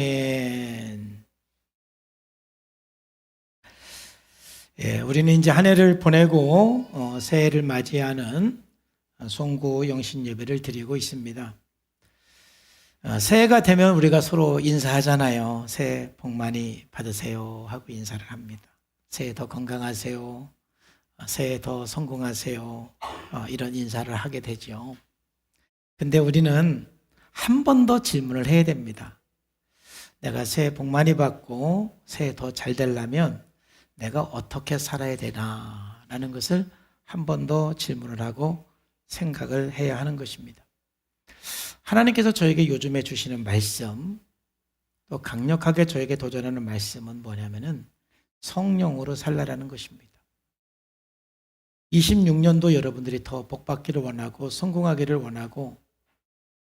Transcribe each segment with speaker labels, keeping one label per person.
Speaker 1: 아멘. 우리는 이제 한 해를 보내고 새해를 맞이하는 송구 영신 예배를 드리고 있습니다. 새해가 되면 우리가 서로 인사하잖아요. 새해 복 많이 받으세요 하고 인사를 합니다. 새해 더 건강하세요. 새해 더 성공하세요. 이런 인사를 하게 되죠. 근데 우리는 한 번 더 질문을 해야 됩니다. 내가 새해 복 많이 받고 새해 더 잘 되려면 내가 어떻게 살아야 되나 라는 것을 한 번 더 질문을 하고 생각을 해야 하는 것입니다. 하나님께서 저에게 요즘에 주시는 말씀, 또 강력하게 저에게 도전하는 말씀은 뭐냐면은 성령으로 살라라는 것입니다. 26년도 여러분들이 더 복 받기를 원하고 성공하기를 원하고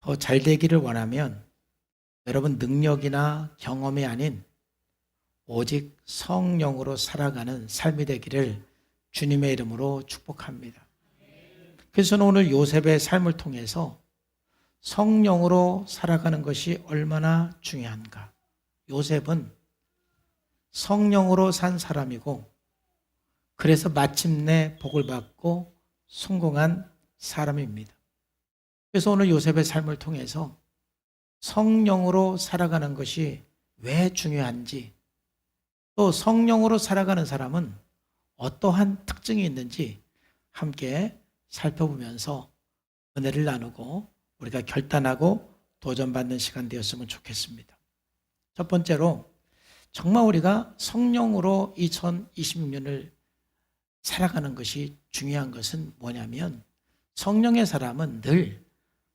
Speaker 1: 더 잘 되기를 원하면 여러분 능력이나 경험이 아닌 오직 성령으로 살아가는 삶이 되기를 주님의 이름으로 축복합니다. 그래서 저는 오늘 요셉의 삶을 통해서 성령으로 살아가는 것이 얼마나 중요한가. 요셉은 성령으로 산 사람이고 그래서 마침내 복을 받고 성공한 사람입니다. 그래서 오늘 요셉의 삶을 통해서 성령으로 살아가는 것이 왜 중요한지, 또 성령으로 살아가는 사람은 어떠한 특징이 있는지 함께 살펴보면서 은혜를 나누고 우리가 결단하고 도전받는 시간 되었으면 좋겠습니다. 첫 번째로 정말 우리가 성령으로 2026년을 살아가는 것이 중요한 것은 뭐냐면 성령의 사람은 늘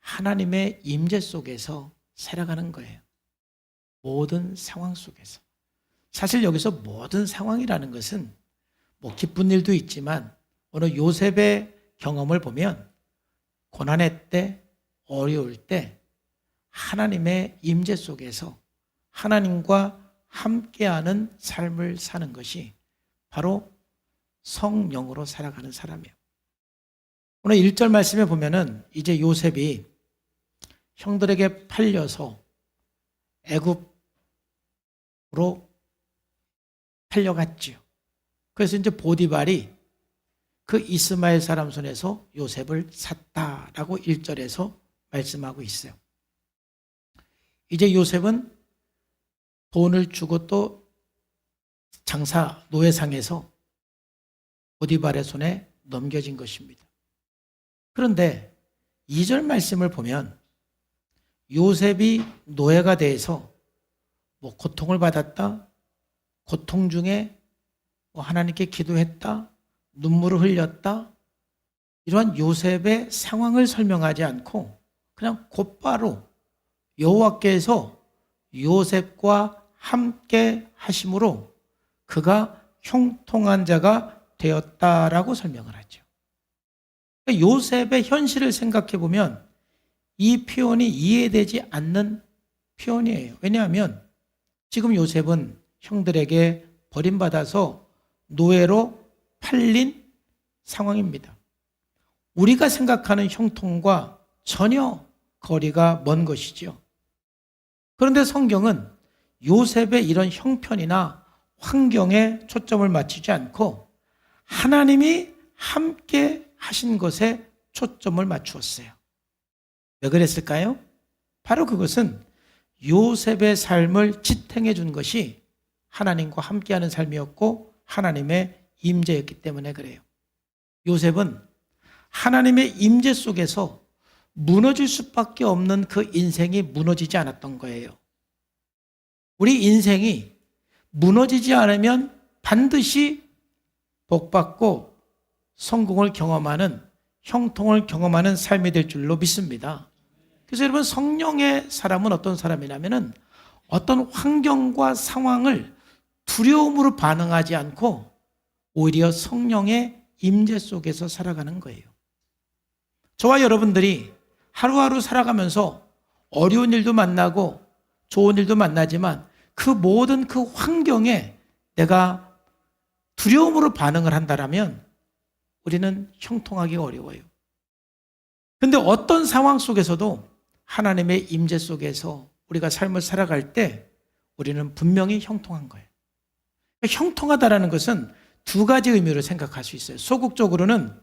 Speaker 1: 하나님의 임재 속에서 살아가는 거예요. 모든 상황 속에서. 사실 여기서 모든 상황이라는 것은 뭐 기쁜 일도 있지만 오늘 요셉의 경험을 보면 고난의 때, 어려울 때 하나님의 임재 속에서 하나님과 함께하는 삶을 사는 것이 바로 성령으로 살아가는 사람이에요. 오늘 1절 말씀에 보면은 이제 요셉이 형들에게 팔려서 애굽으로 팔려갔지요. 그래서 이제 보디발이 그 이스마엘 사람 손에서 요셉을 샀다라고 1절에서 말씀하고 있어요. 이제 요셉은 돈을 주고 또 장사 노예상에서 보디발의 손에 넘겨진 것입니다. 그런데 2절 말씀을 보면 요셉이 노예가 돼서 뭐 고통을 받았다, 고통 중에 뭐 하나님께 기도했다, 눈물을 흘렸다, 이러한 요셉의 상황을 설명하지 않고 그냥 곧바로 여호와께서 요셉과 함께 하심으로 그가 형통한 자가 되었다라고 설명을 하죠. 요셉의 현실을 생각해 보면 이 표현이 이해되지 않는 표현이에요. 왜냐하면 지금 요셉은 형들에게 버림받아서 노예로 팔린 상황입니다. 우리가 생각하는 형통과 전혀 거리가 먼 것이죠. 그런데 성경은 요셉의 이런 형편이나 환경에 초점을 맞추지 않고 하나님이 함께 하신 것에 초점을 맞추었어요. 왜 그랬을까요? 바로 그것은 요셉의 삶을 지탱해 준 것이 하나님과 함께하는 삶이었고 하나님의 임재였기 때문에 그래요. 요셉은 하나님의 임재 속에서 무너질 수밖에 없는 그 인생이 무너지지 않았던 거예요. 우리 인생이 무너지지 않으면 반드시 복받고 성공을 경험하는, 형통을 경험하는 삶이 될 줄로 믿습니다. 그래서 여러분, 성령의 사람은 어떤 사람이냐면은 어떤 환경과 상황을 두려움으로 반응하지 않고 오히려 성령의 임재 속에서 살아가는 거예요. 저와 여러분들이 하루하루 살아가면서 어려운 일도 만나고 좋은 일도 만나지만 그 모든 그 환경에 내가 두려움으로 반응을 한다면 우리는 형통하기가 어려워요. 그런데 어떤 상황 속에서도 하나님의 임재 속에서 우리가 삶을 살아갈 때 우리는 분명히 형통한 거예요. 형통하다라는 것은 두 가지 의미로 생각할 수 있어요. 소극적으로는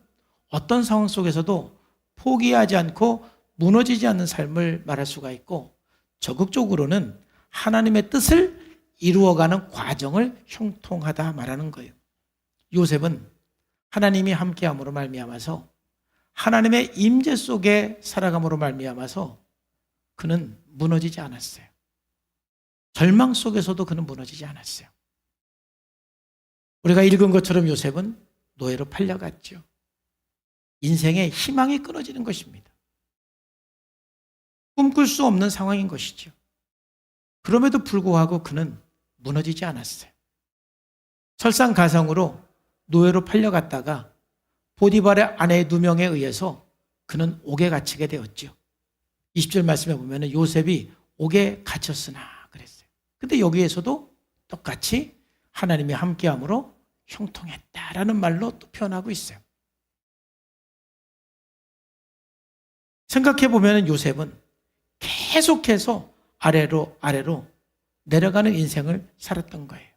Speaker 1: 어떤 상황 속에서도 포기하지 않고 무너지지 않는 삶을 말할 수가 있고, 적극적으로는 하나님의 뜻을 이루어가는 과정을 형통하다 말하는 거예요. 요셉은 하나님이 함께함으로 말미암아서, 하나님의 임재 속에 살아감으로 말미암아서 그는 무너지지 않았어요. 절망 속에서도 그는 무너지지 않았어요. 우리가 읽은 것처럼 요셉은 노예로 팔려갔죠. 인생의 희망이 끊어지는 것입니다. 꿈꿀 수 없는 상황인 것이죠. 그럼에도 불구하고 그는 무너지지 않았어요. 설상가상으로 노예로 팔려갔다가 보디발의 아내 2명에 의해서 그는 옥에 갇히게 되었죠. 20절 말씀에 보면 요셉이 옥에 갇혔으나 그랬어요. 근데 여기에서도 똑같이 하나님이 함께함으로 형통했다라는 말로 또 표현하고 있어요. 생각해 보면 요셉은 계속해서 아래로 내려가는 인생을 살았던 거예요.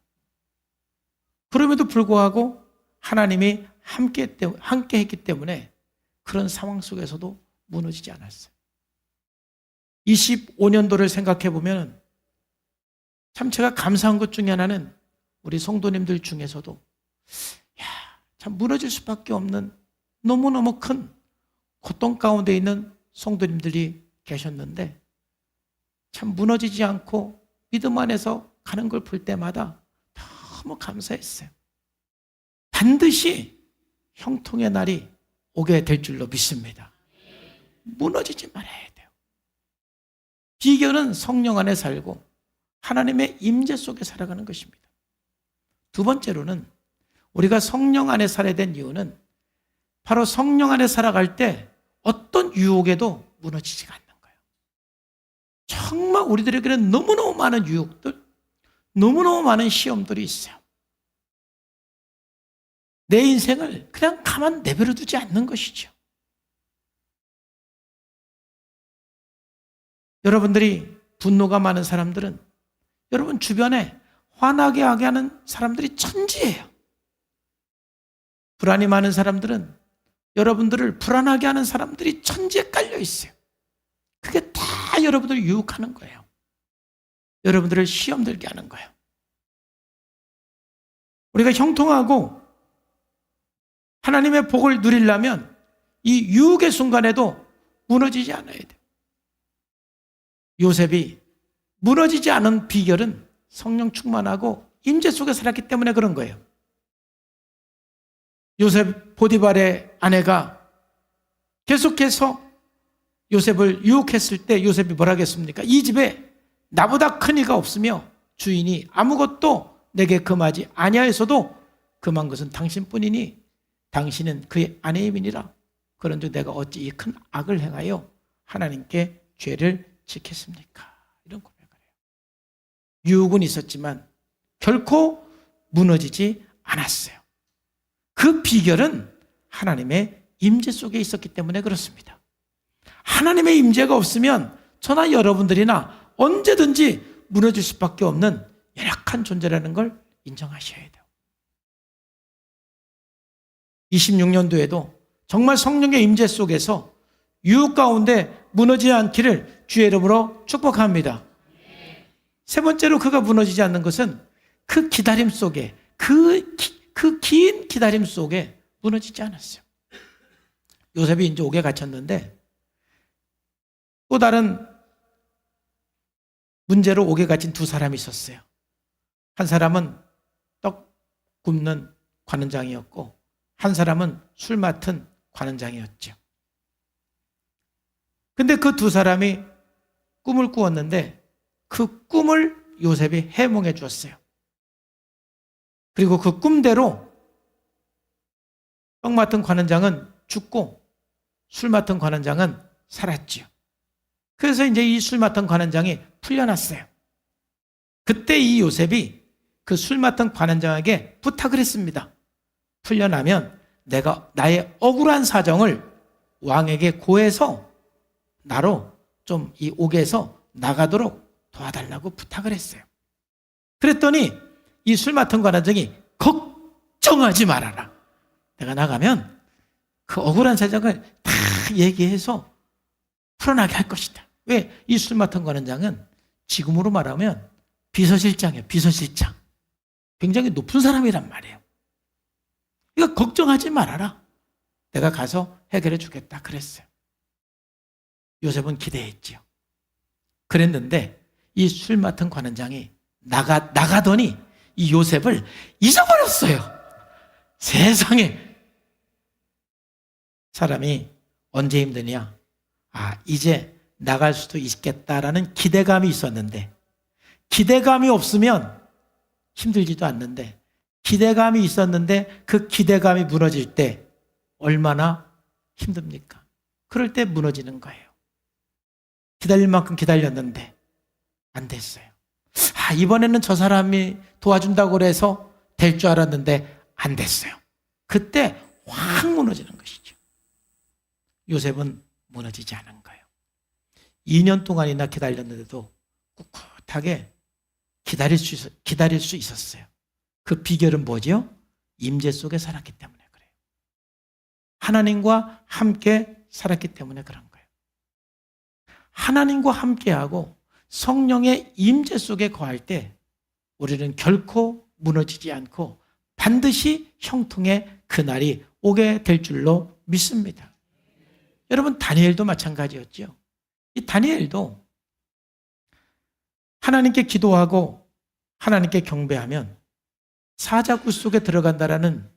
Speaker 1: 그럼에도 불구하고 하나님이 함께 했기 때문에 그런 상황 속에서도 무너지지 않았어요. 25년도를 생각해 보면 참 제가 감사한 것 중에 하나는 우리 성도님들 중에서도 참 무너질 수밖에 없는 너무너무 큰 고통 가운데 있는 성도님들이 계셨는데, 참 무너지지 않고 믿음 안에서 가는 걸 볼 때마다 너무 감사했어요. 반드시 형통의 날이 오게 될 줄로 믿습니다. 무너지지 말아야 돼요. 비결은 성령 안에 살고 하나님의 임재 속에 살아가는 것입니다. 두 번째로는 우리가 성령 안에 살아야 된 이유는 바로 성령 안에 살아갈 때 어떤 유혹에도 무너지지가 않는 거예요. 정말 우리들에게는 너무너무 많은 유혹들, 너무너무 많은 시험들이 있어요. 내 인생을 그냥 가만 내버려 두지 않는 것이죠. 여러분들이 분노가 많은 사람들은 여러분 주변에 화나게 하게 하는 사람들이 천지예요. 불안이 많은 사람들은 여러분들을 불안하게 하는 사람들이 천지에 깔려 있어요. 그게 다 여러분들을 유혹하는 거예요. 여러분들을 시험 들게 하는 거예요. 우리가 형통하고 하나님의 복을 누리려면 이 유혹의 순간에도 무너지지 않아야 돼요. 요셉이 무너지지 않은 비결은 성령 충만하고 임재 속에 살았기 때문에 그런 거예요. 요셉 보디발의 아내가 계속해서 요셉을 유혹했을 때 요셉이 뭐라 하겠습니까? 이 집에 나보다 큰 이가 없으며 주인이 아무것도 내게 금하지 아니하였어도 금한 것은 당신뿐이니 당신은 그의 아내임이니라. 그런즉 내가 어찌 이 큰 악을 행하여 하나님께 죄를 지켰습니까? 이런 고백을 해요. 유혹은 있었지만 결코 무너지지 않았어요. 그 비결은 하나님의 임재 속에 있었기 때문에 그렇습니다. 하나님의 임재가 없으면 저나 여러분들이나 언제든지 무너질 수밖에 없는 연약한 존재라는 걸 인정하셔야 돼요. 26년도에도 정말 성령의 임재 속에서 유혹 가운데 무너지지 않기를 주의 이름으로 축복합니다. 세 번째로 그가 무너지지 않는 것은 그 기다림 속에, 그 긴 기다림 속에 무너지지 않았어요. 요셉이 이제 옥에 갇혔는데 또 다른 문제로 옥에 갇힌 두 사람이 있었어요. 한 사람은 떡 굽는 관원장이었고 한 사람은 술 맡은 관원장이었죠. 근데 그 두 사람이 꿈을 꾸었는데 그 꿈을 요셉이 해몽해 주었어요. 그리고 그 꿈대로 떡 맡은 관원장은 죽고 술 맡은 관원장은 살았죠. 그래서 이제 이 술 맡은 관원장이 풀려났어요. 그때 이 요셉이 그 술 맡은 관원장에게 부탁을 했습니다. 풀려나면 내가 나의 억울한 사정을 왕에게 고해서 나로 좀 이 옥에서 나가도록 도와달라고 부탁을 했어요. 그랬더니 이 술 맡은 관원장이 걱정하지 말아라. 내가 나가면 그 억울한 사정을 다 얘기해서 풀어나게 할 것이다. 왜? 이 술 맡은 관원장은 지금으로 말하면 비서실장이에요. 비서실장. 굉장히 높은 사람이란 말이에요. 그러니까 걱정하지 말아라. 내가 가서 해결해 주겠다 그랬어요. 요셉은 기대했지요. 그랬는데 이 술 맡은 관원장이 나가더니 이 요셉을 잊어버렸어요. 세상에. 사람이 언제 힘드냐? 이제 나갈 수도 있겠다라는 기대감이 있었는데, 기대감이 없으면 힘들지도 않는데, 기대감이 있었는데 그 기대감이 무너질 때 얼마나 힘듭니까? 그럴 때 무너지는 거예요. 기다릴 만큼 기다렸는데 안 됐어요. 이번에는 저 사람이 도와준다고 그래서 될 줄 알았는데 안 됐어요. 그때 확 무너지는 것이죠. 요셉은 무너지지 않은 거예요. 2년 동안이나 기다렸는데도 꿋꿋하게 기다릴 수 있었어요. 그 비결은 뭐죠? 임재 속에 살았기 때문에 그래요. 하나님과 함께 살았기 때문에 그런 거예요. 하나님과 함께하고 성령의 임재 속에 거할 때 우리는 결코 무너지지 않고 반드시 형통의 그날이 오게 될 줄로 믿습니다. 여러분, 다니엘도 마찬가지였죠. 이 다니엘도 하나님께 기도하고 하나님께 경배하면 사자굴 속에 들어간다라는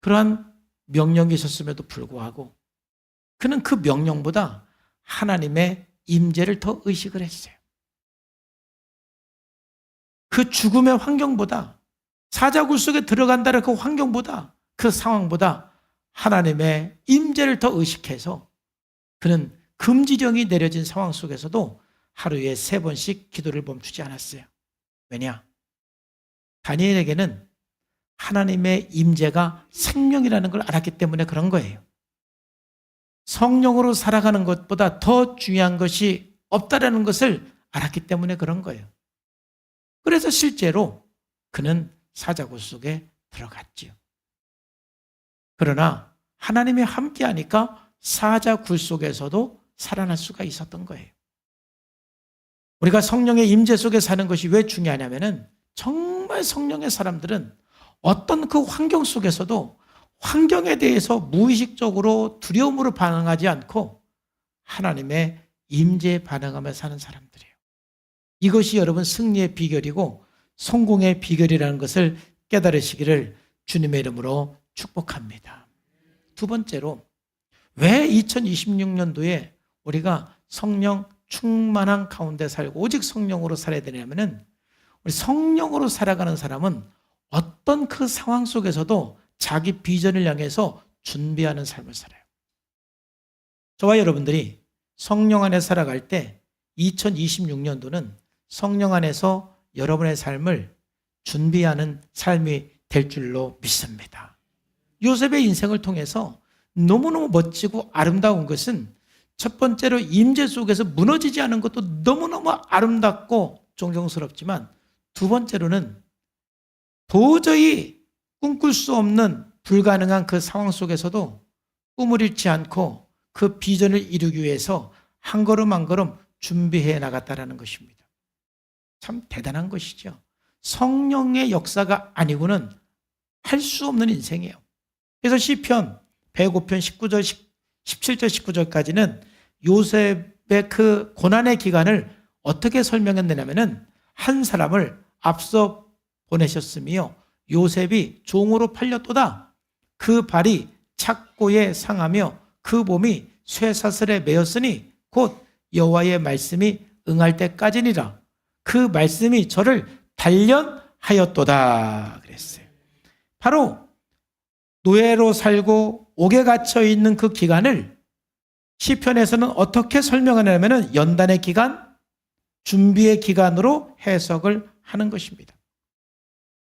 Speaker 1: 그러한 명령이 있었음에도 불구하고 그는 그 명령보다 하나님의 임재를 더 의식을 했어요. 그 죽음의 환경보다, 사자굴 속에 들어간다는 그 환경보다, 그 상황보다 하나님의 임재를 더 의식해서 그는 금지령이 내려진 상황 속에서도 하루에 3번씩 기도를 멈추지 않았어요. 왜냐? 다니엘에게는 하나님의 임재가 생명이라는 걸 알았기 때문에 그런 거예요. 성령으로 살아가는 것보다 더 중요한 것이 없다라는 것을 알았기 때문에 그런 거예요. 그래서 실제로 그는 사자굴 속에 들어갔지요. 그러나 하나님이 함께하니까 사자굴 속에서도 살아날 수가 있었던 거예요. 우리가 성령의 임재 속에 사는 것이 왜 중요하냐면은 정말 성령의 사람들은 어떤 그 환경 속에서도 환경에 대해서 무의식적으로 두려움으로 반응하지 않고 하나님의 임재에 반응하며 사는 사람들이에요. 이것이 여러분 승리의 비결이고 성공의 비결이라는 것을 깨달으시기를 주님의 이름으로 축복합니다. 두 번째로 왜 2026년도에 우리가 성령 충만한 가운데 살고 오직 성령으로 살아야 되냐면은 우리 성령으로 살아가는 사람은 어떤 그 상황 속에서도 자기 비전을 향해서 준비하는 삶을 살아요. 저와 여러분들이 성령 안에 살아갈 때 2026년도는 성령 안에서 여러분의 삶을 준비하는 삶이 될 줄로 믿습니다. 요셉의 인생을 통해서 너무너무 멋지고 아름다운 것은 첫 번째로 임재 속에서 무너지지 않은 것도 너무너무 아름답고 존경스럽지만 두 번째로는 도저히 꿈꿀 수 없는 불가능한 그 상황 속에서도 꿈을 잃지 않고 그 비전을 이루기 위해서 한 걸음 한 걸음 준비해 나갔다는 것입니다. 참 대단한 것이죠. 성령의 역사가 아니고는 할 수 없는 인생이에요. 그래서 시편 105편 19절, 17절, 19절까지는 요셉의 그 고난의 기간을 어떻게 설명했느냐면은 한 사람을 앞서 보내셨으며 요셉이 종으로 팔렸도다. 그 발이 착고에 상하며 그 몸이 쇠사슬에 매였으니 곧 여호와의 말씀이 응할 때까지니라. 그 말씀이 저를 단련하였도다 그랬어요. 바로 노예로 살고 옥에 갇혀 있는 그 기간을 시편에서는 어떻게 설명하냐면 연단의 기간, 준비의 기간으로 해석을 하는 것입니다.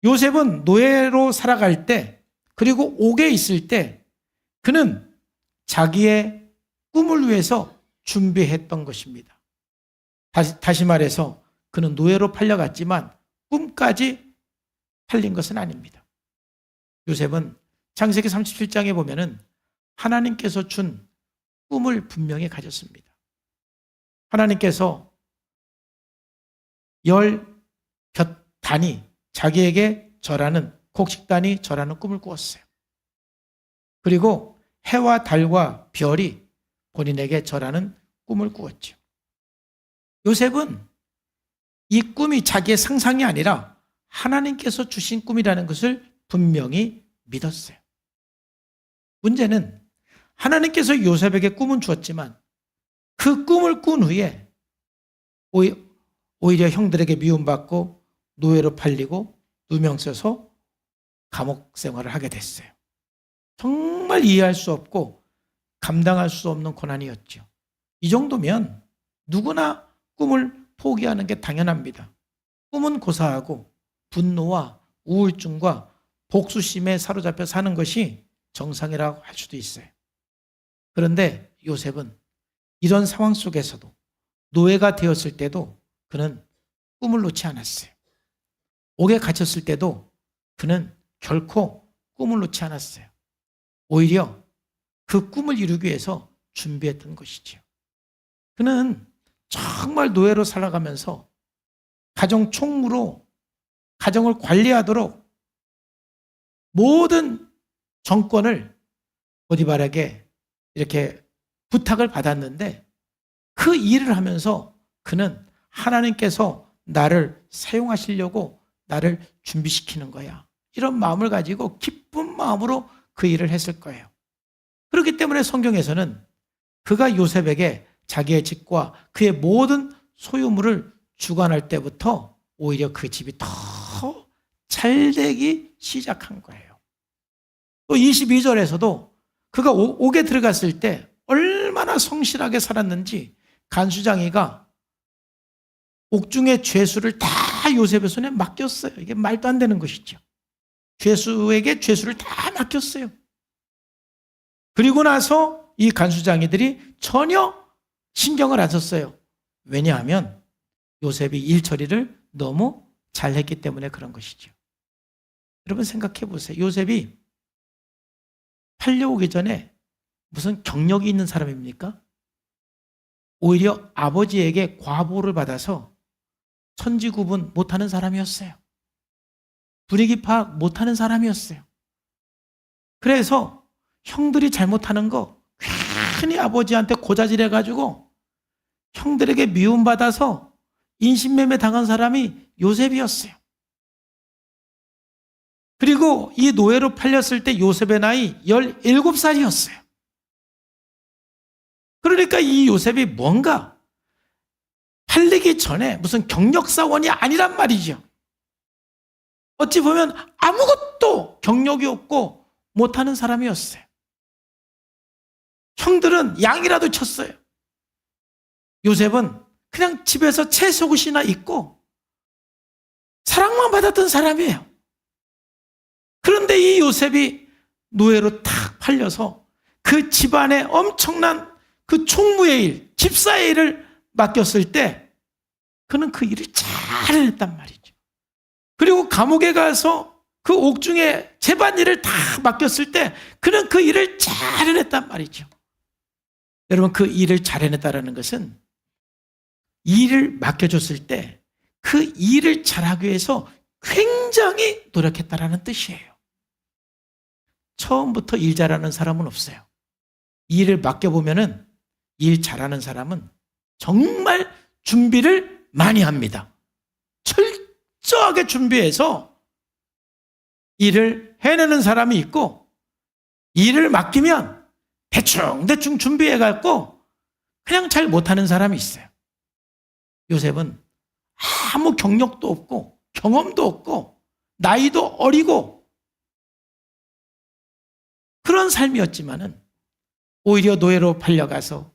Speaker 1: 요셉은 노예로 살아갈 때 그리고 옥에 있을 때 그는 자기의 꿈을 위해서 준비했던 것입니다. 다시 말해서 그는 노예로 팔려갔지만 꿈까지 팔린 것은 아닙니다. 요셉은 창세기 37장에 보면은 하나님께서 준 꿈을 분명히 가졌습니다. 하나님께서 10볕단이 자기에게 절하는, 곡식단이 절하는 꿈을 꾸었어요. 그리고 해와 달과 별이 본인에게 절하는 꿈을 꾸었죠. 요셉은 이 꿈이 자기의 상상이 아니라 하나님께서 주신 꿈이라는 것을 분명히 믿었어요. 문제는 하나님께서 요셉에게 꿈은 주었지만 그 꿈을 꾼 후에 오히려 형들에게 미움받고 노예로 팔리고 누명 써서 감옥 생활을 하게 됐어요. 정말 이해할 수 없고 감당할 수 없는 고난이었죠. 이 정도면 누구나 꿈을 포기하는 게 당연합니다. 꿈은 고사하고 분노와 우울증과 복수심에 사로잡혀 사는 것이 정상이라고 할 수도 있어요. 그런데 요셉은 이런 상황 속에서도 노예가 되었을 때도 그는 꿈을 놓지 않았어요. 옥에 갇혔을 때도 그는 결코 꿈을 놓지 않았어요. 오히려 그 꿈을 이루기 위해서 준비했던 것이죠. 그는 정말 노예로 살아가면서 가정 총무로 가정을 관리하도록 모든 정권을 보디발에게 이렇게 부탁을 받았는데 그 일을 하면서 그는 하나님께서 나를 사용하시려고 나를 준비시키는 거야. 이런 마음을 가지고 기쁜 마음으로 그 일을 했을 거예요. 그렇기 때문에 성경에서는 그가 요셉에게 자기의 집과 그의 모든 소유물을 주관할 때부터 오히려 그 집이 더 잘되기 시작한 거예요. 또 22절에서도 그가 옥에 들어갔을 때 얼마나 성실하게 살았는지 간수장이가 옥중의 죄수를 다 요셉의 손에 맡겼어요. 이게 말도 안 되는 것이죠. 죄수에게 죄수를 다 맡겼어요. 그리고 나서 이 간수장이들이 전혀 신경을 안 썼어요. 왜냐하면 요셉이 일 처리를 너무 잘했기 때문에 그런 것이죠. 여러분 생각해 보세요. 요셉이 팔려오기 전에 무슨 경력이 있는 사람입니까? 오히려 아버지에게 과보를 받아서 천지구분 못하는 사람이었어요. 분위기 파악 못하는 사람이었어요. 그래서 형들이 잘못하는 거 괜히 아버지한테 고자질해가지고 형들에게 미움받아서 인신매매 당한 사람이 요셉이었어요. 그리고 이 노예로 팔렸을 때 요셉의 나이 17살이었어요. 그러니까 이 요셉이 뭔가 팔리기 전에 무슨 경력사원이 아니란 말이죠. 어찌 보면 아무것도 경력이 없고 못하는 사람이었어요. 형들은 양이라도 쳤어요. 요셉은 그냥 집에서 채속옷이나 입고 사랑만 받았던 사람이에요. 그런데 이 요셉이 노예로 탁 팔려서 그 집안에 엄청난 그 총무의 일, 집사의 일을 맡겼을 때 그는 그 일을 잘 해냈단 말이죠. 그리고 감옥에 가서 그 옥중에 재반일을 다 맡겼을 때 그는 그 일을 잘 해냈단 말이죠. 여러분 그 일을 잘 해냈다는 것은 일을 맡겨줬을 때 그 일을 잘하기 위해서 굉장히 노력했다라는 뜻이에요. 처음부터 일 잘하는 사람은 없어요. 일을 맡겨보면은 일 잘하는 사람은 정말 준비를 많이 합니다. 철저하게 준비해서 일을 해내는 사람이 있고 일을 맡기면 대충 준비해갖고 그냥 잘 못하는 사람이 있어요. 요셉은 아무 경력도 없고 경험도 없고 나이도 어리고 그런 삶이었지만은 오히려 노예로 팔려가서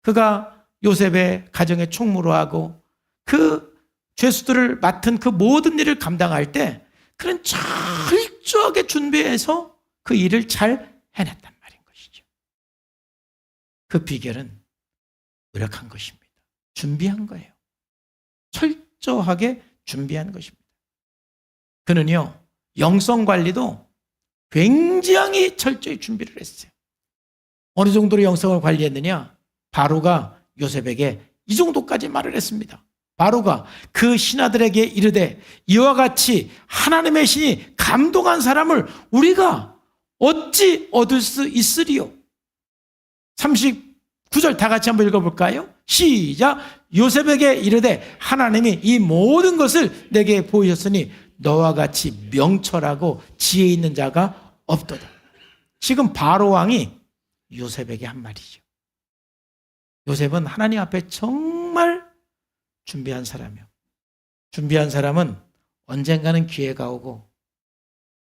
Speaker 1: 그가 요셉의 가정의 총무로 하고 그 죄수들을 맡은 그 모든 일을 감당할 때 그는 철저하게 준비해서 그 일을 잘 해냈단 말인 것이죠. 그 비결은 노력한 것입니다. 준비한 거예요. 철저하게 준비한 것입니다. 그는요, 영성 관리도 굉장히 철저히 준비를 했어요. 어느 정도로 영성을 관리했느냐? 바로가 요셉에게 이 정도까지 말을 했습니다. 바로가 그 신하들에게 이르되 이와 같이 하나님의 신이 감동한 사람을 우리가 어찌 얻을 수 있으리요? 39절 다 같이 한번 읽어볼까요? 시작. 요셉에게 이르되 하나님이 이 모든 것을 내게 보이셨으니 너와 같이 명철하고 지혜 있는 자가 없도다. 지금 바로 왕이 요셉에게 한 말이죠. 요셉은 하나님 앞에 정말 준비한 사람이요. 준비한 사람은 언젠가는 기회가 오고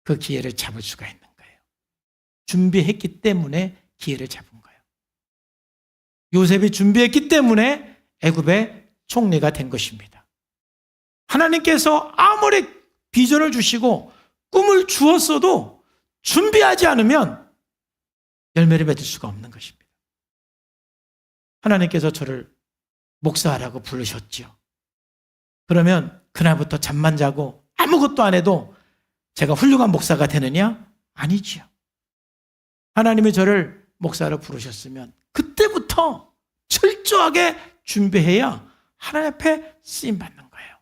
Speaker 1: 그 기회를 잡을 수가 있는 거예요. 준비했기 때문에 기회를 잡은 거예요. 요셉이 준비했기 때문에 애굽의 총리가 된 것입니다. 하나님께서 아무리 비전을 주시고 꿈을 주었어도 준비하지 않으면 열매를 맺을 수가 없는 것입니다. 하나님께서 저를 목사하라고 부르셨지요. 그러면 그날부터 잠만 자고 아무것도 안 해도 제가 훌륭한 목사가 되느냐? 아니지요. 하나님이 저를 목사로 부르셨으면 그때부터 철저하게 준비해야 하나님 앞에 쓰임받는 거예요.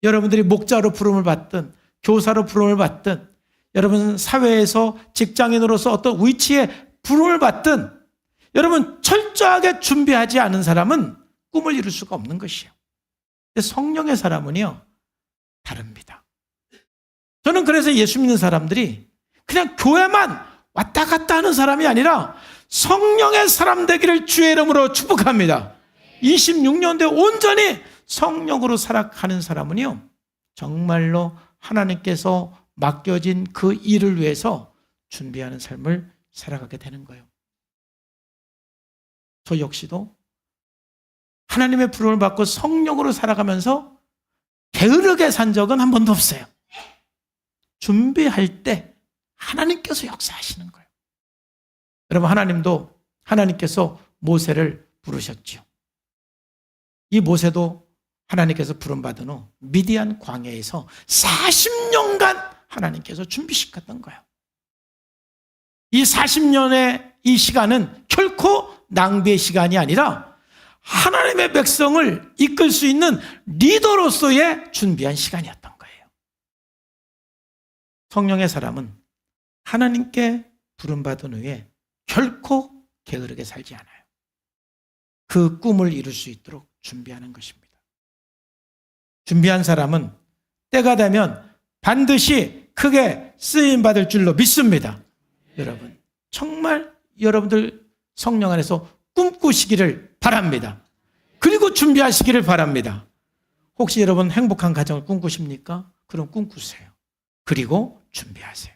Speaker 1: 여러분들이 목자로 부름을 받든 교사로 부름을 받든 여러분 사회에서 직장인으로서 어떤 위치에 부름을 받든 여러분 철저하게 준비하지 않은 사람은 꿈을 이룰 수가 없는 것이에요. 근데 성령의 사람은요 다릅니다. 저는 그래서 예수 믿는 사람들이 그냥 교회만 왔다 갔다 하는 사람이 아니라 성령의 사람 되기를 주의 이름으로 축복합니다. 26년대 온전히 성령으로 살아가는 사람은요 정말로 하나님께서 맡겨진 그 일을 위해서 준비하는 삶을 살아가게 되는 거예요. 저 역시도 하나님의 부름을 받고 성령으로 살아가면서 게으르게 산 적은 한 번도 없어요. 준비할 때 하나님께서 역사하시는 거예요. 여러분 하나님도 하나님께서 모세를 부르셨죠. 이 모세도 하나님께서 부름받은 후 미디안 광야에서 40년간 하나님께서 준비시켰던 거예요. 이 40년의 이 시간은 결코 낭비의 시간이 아니라 하나님의 백성을 이끌 수 있는 리더로서의 준비한 시간이었던 거예요. 성령의 사람은 하나님께 부름받은 후에 결코 게으르게 살지 않아요. 그 꿈을 이룰 수 있도록 준비하는 것입니다. 준비한 사람은 때가 되면 반드시 크게 쓰임받을 줄로 믿습니다. 여러분 정말 여러분들 성령 안에서 꿈꾸시기를 바랍니다. 그리고 준비하시기를 바랍니다. 혹시 여러분 행복한 가정을 꿈꾸십니까? 그럼 꿈꾸세요. 그리고 준비하세요.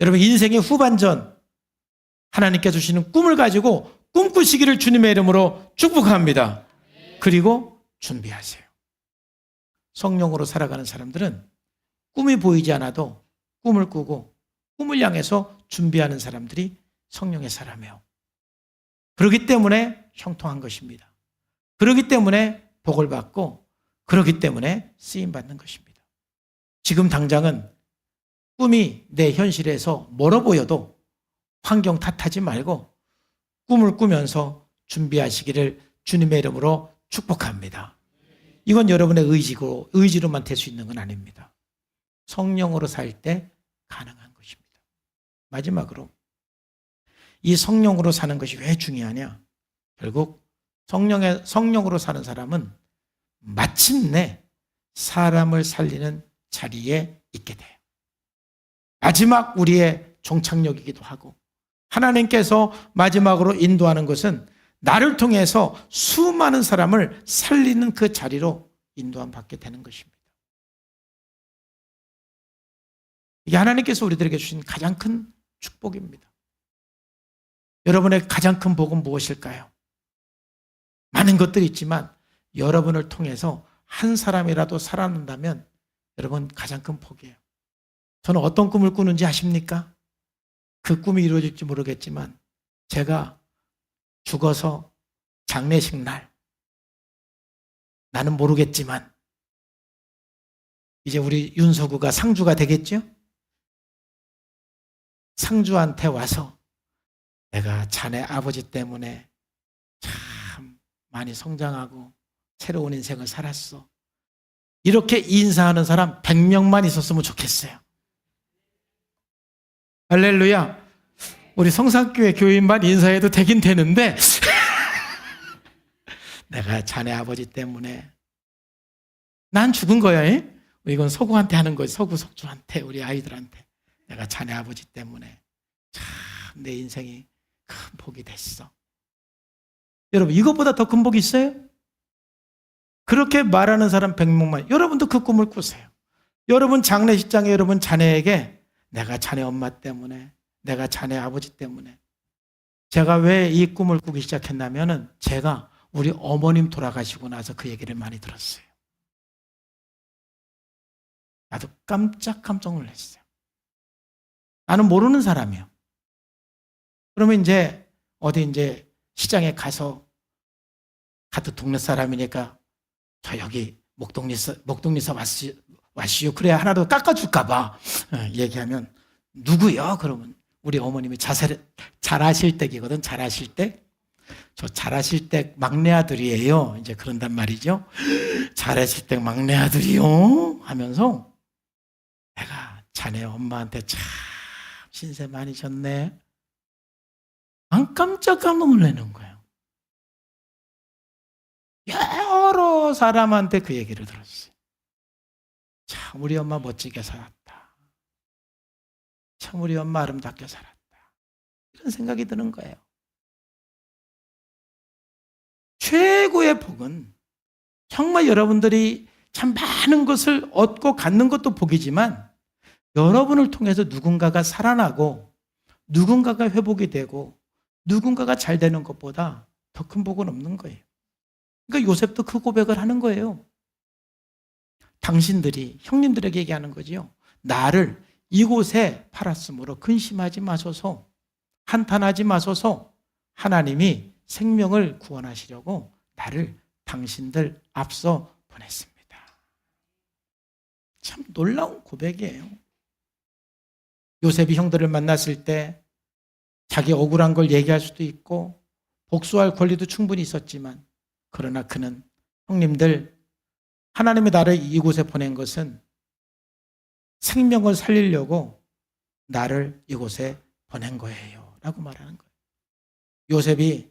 Speaker 1: 여러분 인생의 후반전 하나님께 주시는 꿈을 가지고 꿈꾸시기를 주님의 이름으로 축복합니다. 그리고 준비하세요. 성령으로 살아가는 사람들은 꿈이 보이지 않아도 꿈을 꾸고 꿈을 향해서 준비하는 사람들이 성령의 사람이에요. 그렇기 때문에 형통한 것입니다. 그렇기 때문에 복을 받고 그렇기 때문에 쓰임받는 것입니다. 지금 당장은 꿈이 내 현실에서 멀어 보여도 환경 탓하지 말고 꿈을 꾸면서 준비하시기를 주님의 이름으로 축복합니다. 이건 여러분의 의지로만 될 수 있는 건 아닙니다. 성령으로 살 때 가능한 것입니다. 마지막으로 이 성령으로 사는 것이 왜 중요하냐? 결국 성령으로 사는 사람은 마침내 사람을 살리는 자리에 있게 돼요. 마지막 우리의 종착역이기도 하고 하나님께서 마지막으로 인도하는 것은 나를 통해서 수많은 사람을 살리는 그 자리로 인도함 받게 되는 것입니다. 이게 하나님께서 우리들에게 주신 가장 큰 축복입니다. 여러분의 가장 큰 복은 무엇일까요? 많은 것들이 있지만 여러분을 통해서 한 사람이라도 살아난다면 여러분 가장 큰 복이에요. 저는 어떤 꿈을 꾸는지 아십니까? 그 꿈이 이루어질지 모르겠지만 제가 죽어서 장례식 날 나는 모르겠지만 이제 우리 윤서구가 상주가 되겠죠? 상주한테 와서 내가 자네 아버지 때문에 참 많이 성장하고 새로운 인생을 살았어. 이렇게 인사하는 사람 100명만 있었으면 좋겠어요. 할렐루야. 우리 성산교회 교인만 인사해도 되긴 되는데 내가 자네 아버지 때문에 난 죽은 거야. 이건 서구한테 하는 거지. 서구 석주한테, 우리 아이들한테. 내가 자네 아버지 때문에 참 내 인생이 큰 복이 됐어. 여러분, 이것보다 더 큰 복이 있어요? 그렇게 말하는 사람 100명만. 여러분도 그 꿈을 꾸세요. 여러분 장례식장에 여러분 자네에게 내가 자네 엄마 때문에, 내가 자네 아버지 때문에. 제가 왜 이 꿈을 꾸기 시작했냐면은 제가 우리 어머님 돌아가시고 나서 그 얘기를 많이 들었어요. 나도 깜짝 놀랐어요. 나는 모르는 사람이에요. 그러면 이제 어디 이제 시장에 가서 같은 동네 사람이니까 저 여기 목동리서 왔시요. 그래야 하나도 깎아줄까봐 얘기하면 누구요? 그러면 우리 어머님이 잘하실 때이거든. 잘하실 때. 저 잘하실 때 막내 아들이에요. 이제 그런단 말이죠. 잘하실 때 막내 아들이요? 하면서 내가 자네 엄마한테 참 신세 많이 졌네. 난 깜짝 놀라는 거예요. 여러 사람한테 그 얘기를 들었어요. 참 우리 엄마 멋지게 살았다. 참 우리 엄마 아름답게 살았다. 이런 생각이 드는 거예요. 최고의 복은 정말 여러분들이 참 많은 것을 얻고 갖는 것도 복이지만 여러분을 통해서 누군가가 살아나고 누군가가 회복이 되고 누군가가 잘 되는 것보다 더 큰 복은 없는 거예요. 그러니까 요셉도 그 고백을 하는 거예요. 당신들이 형님들에게 얘기하는 거지요. 나를 이곳에 팔았으므로 근심하지 마소서, 한탄하지 마소서. 하나님이 생명을 구원하시려고 나를 당신들 앞서 보냈습니다. 참 놀라운 고백이에요. 요셉이 형들을 만났을 때 자기 억울한 걸 얘기할 수도 있고 복수할 권리도 충분히 있었지만, 그러나 그는 형님들, 하나님이 나를 이곳에 보낸 것은 생명을 살리려고 나를 이곳에 보낸 거예요 라고 말하는 거예요. 요셉이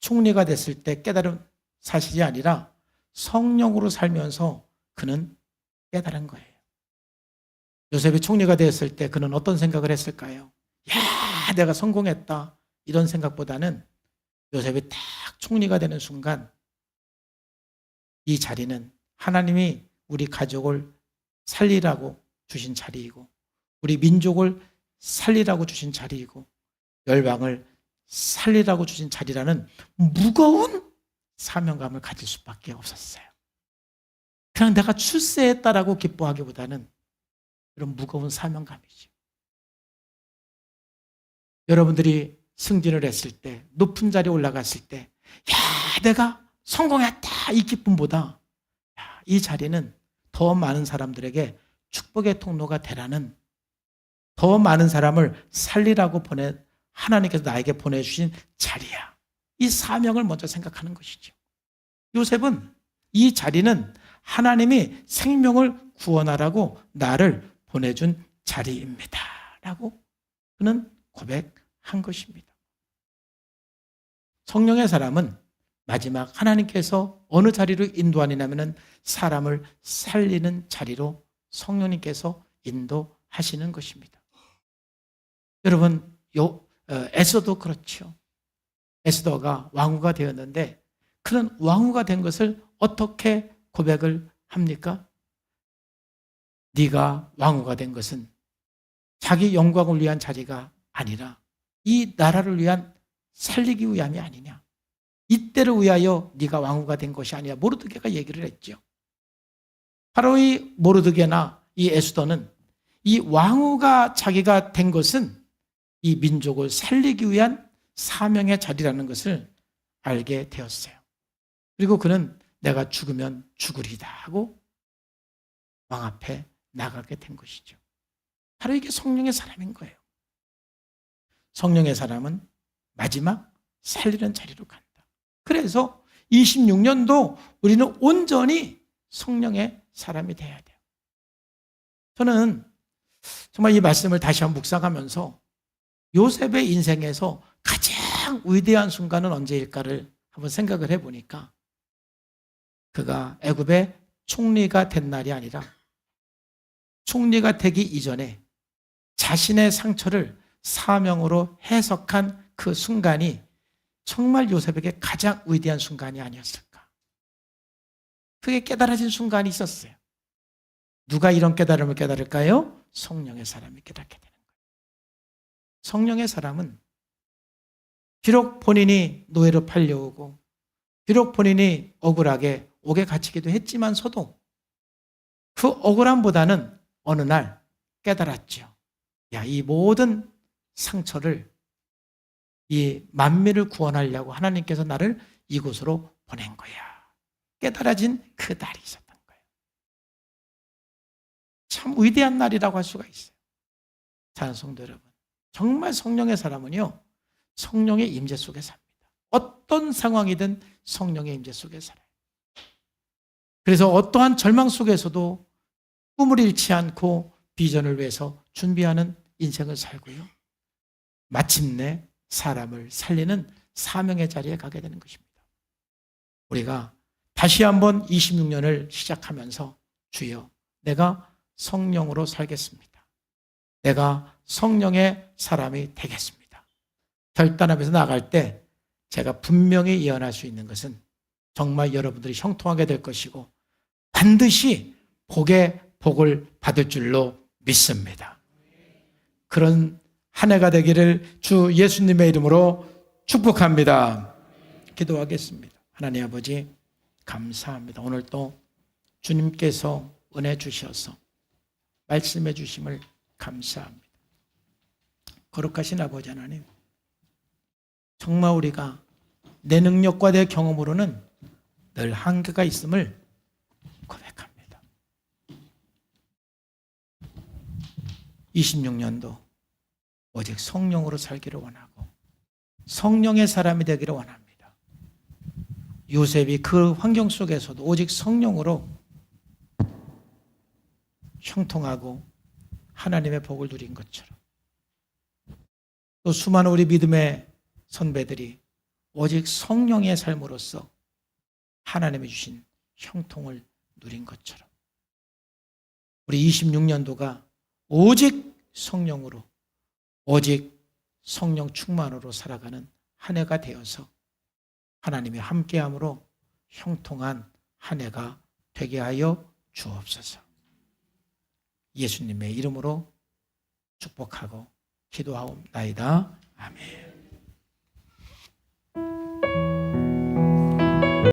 Speaker 1: 총리가 됐을 때 깨달은 사실이 아니라 성령으로 살면서 그는 깨달은 거예요. 요셉이 총리가 됐을 때 그는 어떤 생각을 했을까요? 야, 내가 성공했다, 이런 생각보다는 요셉이 딱 총리가 되는 순간 이 자리는 하나님이 우리 가족을 살리라고 주신 자리이고 우리 민족을 살리라고 주신 자리이고 열방을 살리라고 주신 자리라는 무거운 사명감을 가질 수밖에 없었어요. 그냥 내가 출세했다라고 기뻐하기보다는 그런 무거운 사명감이죠. 여러분들이 승진을 했을 때, 높은 자리에 올라갔을 때, 야, 내가 성공했다, 이 기쁨보다 이 자리는 더 많은 사람들에게 축복의 통로가 되라는, 더 많은 사람을 살리라고 하나님께서 나에게 보내주신 자리야. 이 사명을 먼저 생각하는 것이죠. 요셉은 이 자리는 하나님이 생명을 구원하라고 나를 보내준 자리입니다 라고 그는 고백한 것입니다. 성령의 사람은 마지막 하나님께서 어느 자리로 인도하느냐면 사람을 살리는 자리로 성령님께서 인도하시는 것입니다. 여러분, 에스더도 그렇죠. 에스더가 왕후가 되었는데 그는 왕후가 된 것을 어떻게 고백을 합니까? 네가 왕후가 된 것은 자기 영광을 위한 자리가 아니라 이 나라를 위한 살리기 위함이 아니냐. 이때를 위하여 네가 왕후가 된 것이 아니야. 모르드게가 얘기를 했죠. 바로 이 모르드게나 이 에스더는 이 왕후가 자기가 된 것은 이 민족을 살리기 위한 사명의 자리라는 것을 알게 되었어요. 그리고 그는 내가 죽으면 죽으리다 하고 왕 앞에 나가게 된 것이죠. 바로 이게 성령의 사람인 거예요. 성령의 사람은 마지막 살리는 자리로 간다. 그래서 26년도 우리는 온전히 성령의 사람이 돼야 돼요. 저는 정말 이 말씀을 다시 한번 묵상하면서 요셉의 인생에서 가장 위대한 순간은 언제일까를 한번 생각을 해보니까 그가 애굽의 총리가 된 날이 아니라 총리가 되기 이전에 자신의 상처를 사명으로 해석한 그 순간이 정말 요셉에게 가장 위대한 순간이 아니었을까. 그게 깨달아진 순간이 있었어요. 누가 이런 깨달음을 깨달을까요? 성령의 사람이 깨닫게 되는 거예요. 성령의 사람은 비록 본인이 노예로 팔려오고 비록 본인이 억울하게 옥에 갇히기도 했지만서도 그 억울함보다는 어느 날 깨달았죠. 야, 이 모든 상처를 이 만민을 구원하려고 하나님께서 나를 이곳으로 보낸 거야. 깨달아진 그 날이 있었던 거예요. 참 위대한 날이라고 할 수가 있어요. 사랑하는 성도 여러분, 정말 성령의 사람은요, 성령의 임재 속에 삽니다. 어떤 상황이든 성령의 임재 속에 살아요. 그래서 어떠한 절망 속에서도 꿈을 잃지 않고 비전을 위해서 준비하는 인생을 살고요. 마침내 사람을 살리는 사명의 자리에 가게 되는 것입니다. 우리가 다시 한번 26년을 시작하면서 주여, 내가 성령으로 살겠습니다. 내가 성령의 사람이 되겠습니다. 결단하면서 나갈 때 제가 분명히 예언할 수 있는 것은 정말 여러분들이 형통하게 될 것이고 반드시 복의 복을 받을 줄로 믿습니다. 그런 한 해가 되기를 주 예수님의 이름으로 축복합니다. 기도하겠습니다. 하나님 아버지, 감사합니다. 오늘 또 주님께서 은혜 주셔서 말씀해 주심을 감사합니다. 거룩하신 아버지 하나님, 정말 우리가 내 능력과 내 경험으로는 늘 한계가 있음을 고백합니다. 26년도 오직 성령으로 살기를 원하고 성령의 사람이 되기를 원합니다. 요셉이 그 환경 속에서도 오직 성령으로 형통하고 하나님의 복을 누린 것처럼 또 수많은 우리 믿음의 선배들이 오직 성령의 삶으로서 하나님이 주신 형통을 누린 것처럼 우리 26년도가 오직 성령으로, 오직 성령 충만으로 살아가는 한 해가 되어서 하나님이 함께함으로 형통한 한 해가 되게 하여 주옵소서. 예수님의 이름으로 축복하고 기도하옵나이다. 아멘.